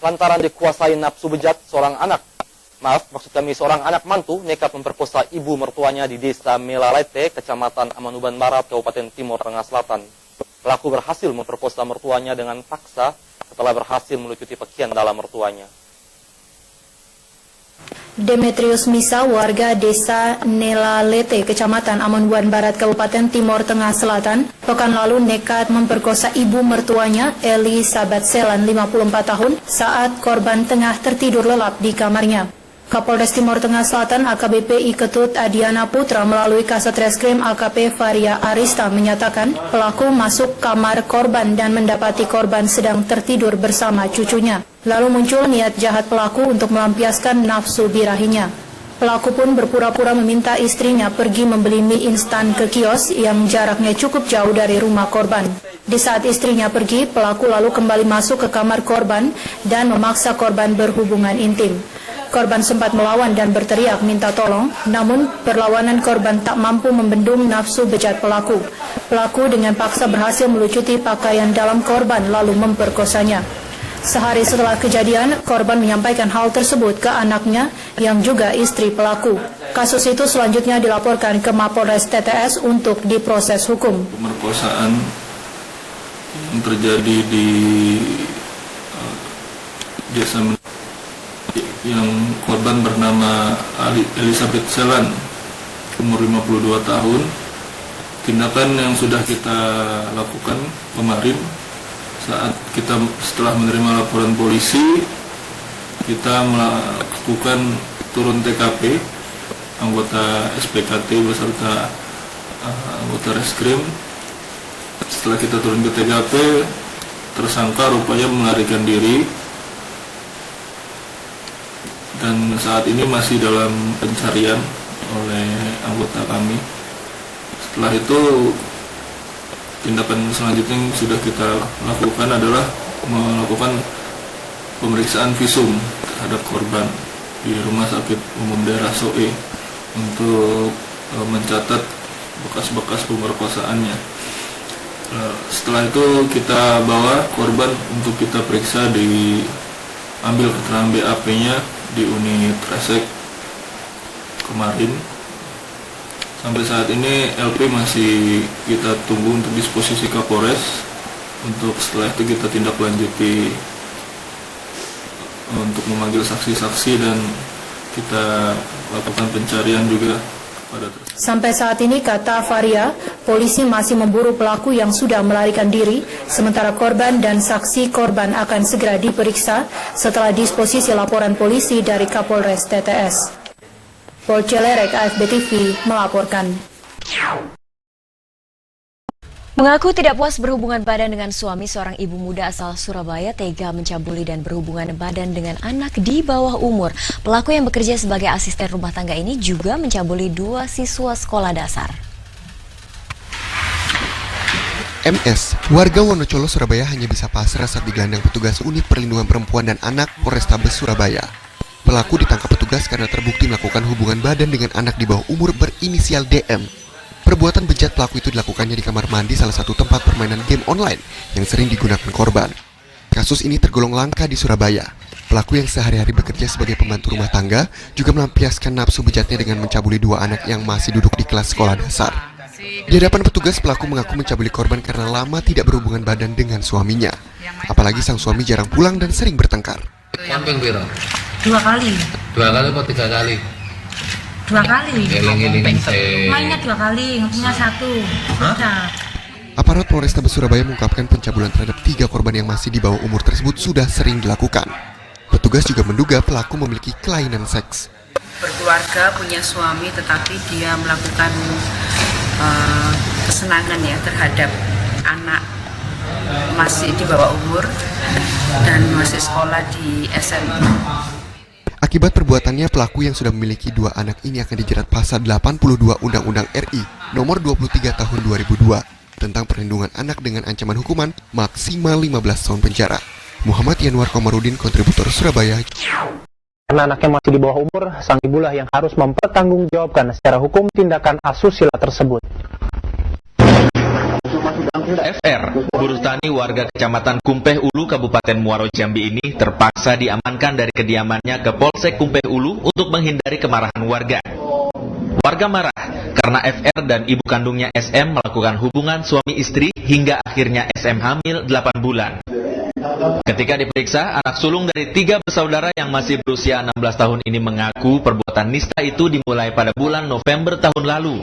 lantaran dikuasai nafsu bejat seorang anak mantu nekat memperkosa ibu mertuanya di Desa Melalete, Kecamatan Amanuban Barat, Kabupaten Timur Tengah Selatan. Pelaku berhasil memperkosa mertuanya dengan paksa setelah berhasil melucuti pakaian dalam mertuanya. Demetrius Misa, warga Desa Melalete, Kecamatan Amanuban Barat, Kabupaten Timur Tengah Selatan, pekan lalu nekat memperkosa ibu mertuanya, Elizabeth Selan, 54 tahun, saat korban tengah tertidur lelap di kamarnya. Kapolres Timur Tengah Selatan AKBP Iketut Adiana Putra melalui Kasat Reskrim AKP Varia Arista menyatakan pelaku masuk kamar korban dan mendapati korban sedang tertidur bersama cucunya. Lalu muncul niat jahat pelaku untuk melampiaskan nafsu birahinya. Pelaku pun berpura-pura meminta istrinya pergi membeli mie instan ke kios yang jaraknya cukup jauh dari rumah korban. Di saat istrinya pergi, pelaku lalu kembali masuk ke kamar korban dan memaksa korban berhubungan intim. Korban sempat melawan dan berteriak minta tolong, namun perlawanan korban tak mampu membendung nafsu bejat pelaku. Pelaku dengan paksa berhasil melucuti pakaian dalam korban lalu memperkosanya. Sehari setelah kejadian, korban menyampaikan hal tersebut ke anaknya yang juga istri pelaku. Kasus itu selanjutnya dilaporkan ke Mapolres TTS untuk diproses hukum. Pemerkosaan yang terjadi di Desa yang korban bernama Elizabeth Selan, umur 52 tahun. Tindakan yang sudah kita lakukan kemarin saat kita setelah menerima laporan polisi, kita melakukan turun TKP, anggota SPKT beserta anggota reskrim. Setelah kita turun ke TKP, tersangka rupanya melarikan diri dan saat ini masih dalam pencarian oleh anggota kami. Setelah itu, tindakan selanjutnya yang sudah kita lakukan adalah melakukan pemeriksaan visum terhadap korban di Rumah Sakit Umum Daerah Soe untuk mencatat bekas-bekas pemerkosaannya. Setelah itu kita bawa korban untuk kita periksa, diambil keterangan BAP-nya di unit resek kemarin. Sampai saat ini LP masih kita tunggu untuk disposisi Kapolres. Untuk setelah itu kita tindak lanjuti untuk memanggil saksi-saksi dan kita lakukan pencarian juga pada tersangka. Sampai saat ini, kata Varia, polisi masih memburu pelaku yang sudah melarikan diri, sementara korban dan saksi korban akan segera diperiksa setelah disposisi laporan polisi dari Kapolres TTS. Pol Celerek, AFB TV melaporkan. Mengaku tidak puas berhubungan badan dengan suami, seorang ibu muda asal Surabaya tega mencabuli dan berhubungan badan dengan anak di bawah umur. Pelaku yang bekerja sebagai asisten rumah tangga ini juga mencabuli 2 siswa sekolah dasar. MS, warga Wonocolo, Surabaya hanya bisa pasrah saat digelandang petugas unit perlindungan perempuan dan anak Polrestabes Surabaya. Pelaku ditangkap petugas karena terbukti melakukan hubungan badan dengan anak di bawah umur berinisial DM. Perbuatan bejat pelaku itu dilakukannya di kamar mandi salah satu tempat permainan game online yang sering digunakan korban. Kasus ini tergolong langka di Surabaya. Pelaku yang sehari-hari bekerja sebagai pembantu rumah tangga juga melampiaskan nafsu bejatnya dengan mencabuli 2 anak yang masih duduk di kelas sekolah dasar. Di hadapan petugas, pelaku mengaku mencabuli korban karena lama tidak berhubungan badan dengan suaminya. Apalagi sang suami jarang pulang dan sering bertengkar. Samping piro? 2 kali. 2 kali atau 3 kali? 2 kali. Mainnya 2 kali, ngertinya 1. Aparat Polrestabes Surabaya mengungkapkan pencabulan terhadap 3 korban yang masih di bawah umur tersebut sudah sering dilakukan. Petugas juga menduga pelaku memiliki kelainan seks. Berkeluarga, punya suami, tetapi dia melakukan kesenangan ya terhadap anak masih di bawah umur dan masih sekolah di SMA. Akibat perbuatannya, pelaku yang sudah memiliki 2 anak ini akan dijerat pasal 82 Undang-Undang RI nomor 23 tahun 2002 tentang perlindungan anak dengan ancaman hukuman maksimal 15 tahun penjara. Muhammad Yanwar Komarudin, kontributor Surabaya. Karena anaknya masih di bawah umur, sang ibulah yang harus mempertanggungjawabkan secara hukum tindakan asusila tersebut. FR, buruh tani warga Kecamatan Kumpeh Ulu, Kabupaten Muaro Jambi ini terpaksa diamankan dari kediamannya ke Polsek Kumpeh Ulu untuk menghindari kemarahan warga. Warga marah karena FR dan ibu kandungnya SM melakukan hubungan suami istri hingga akhirnya SM hamil 8 bulan. Ketika diperiksa, anak sulung dari 3 bersaudara yang masih berusia 16 tahun ini mengaku perbuatan nista itu dimulai pada bulan November tahun lalu.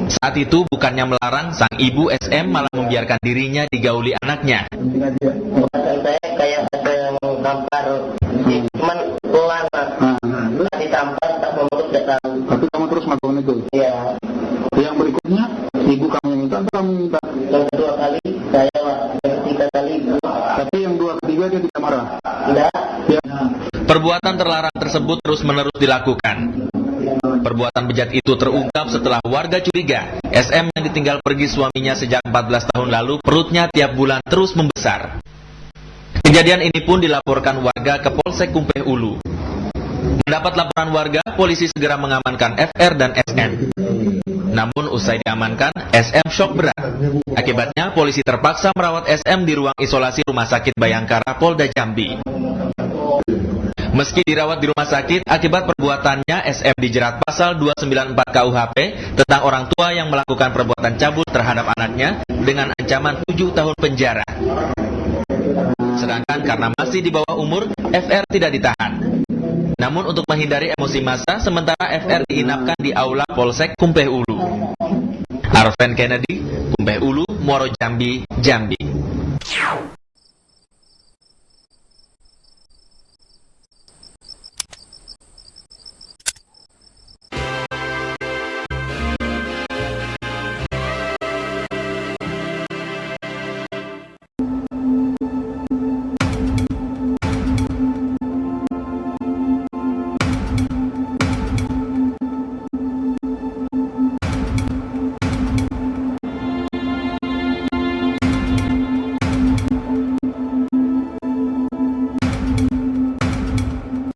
Saat itu bukannya melarang, sang ibu SM malah membiarkan dirinya digauli anaknya. Saya kayak ada yang tampar, cuman pelan lah, ditampar tak mau datang. Tapi kamu terus melakukan itu? Iya. Yang berikutnya, ibu kamu yang minta atau kamu minta? Yang kedua kali, saya yang ketiga kali. Tapi yang 2 ketiga dia tidak marah? Tidak. Ya. Perbuatan terlarang tersebut terus-menerus dilakukan. Perbuatan bejat itu terungkap setelah warga curiga SM yang ditinggal pergi suaminya sejak 14 tahun lalu perutnya tiap bulan terus membesar. Kejadian ini pun dilaporkan warga ke Polsek Kumpeh Ulu. Mendapat laporan warga, polisi segera mengamankan FR dan SM. Namun usai diamankan, SM shock berat. Akibatnya polisi terpaksa merawat SM di ruang isolasi Rumah Sakit Bayangkara, Polda Jambi. Meski dirawat di rumah sakit, akibat perbuatannya SM dijerat pasal 294 KUHP tentang orang tua yang melakukan perbuatan cabul terhadap anaknya dengan ancaman 7 tahun penjara. Sedangkan karena masih di bawah umur, FR tidak ditahan. Namun untuk menghindari emosi massa, sementara FR diinapkan di aula Polsek Kumpeh Ulu. Arven Kennedy, Kumpeh Ulu, Muaro Jambi, Jambi.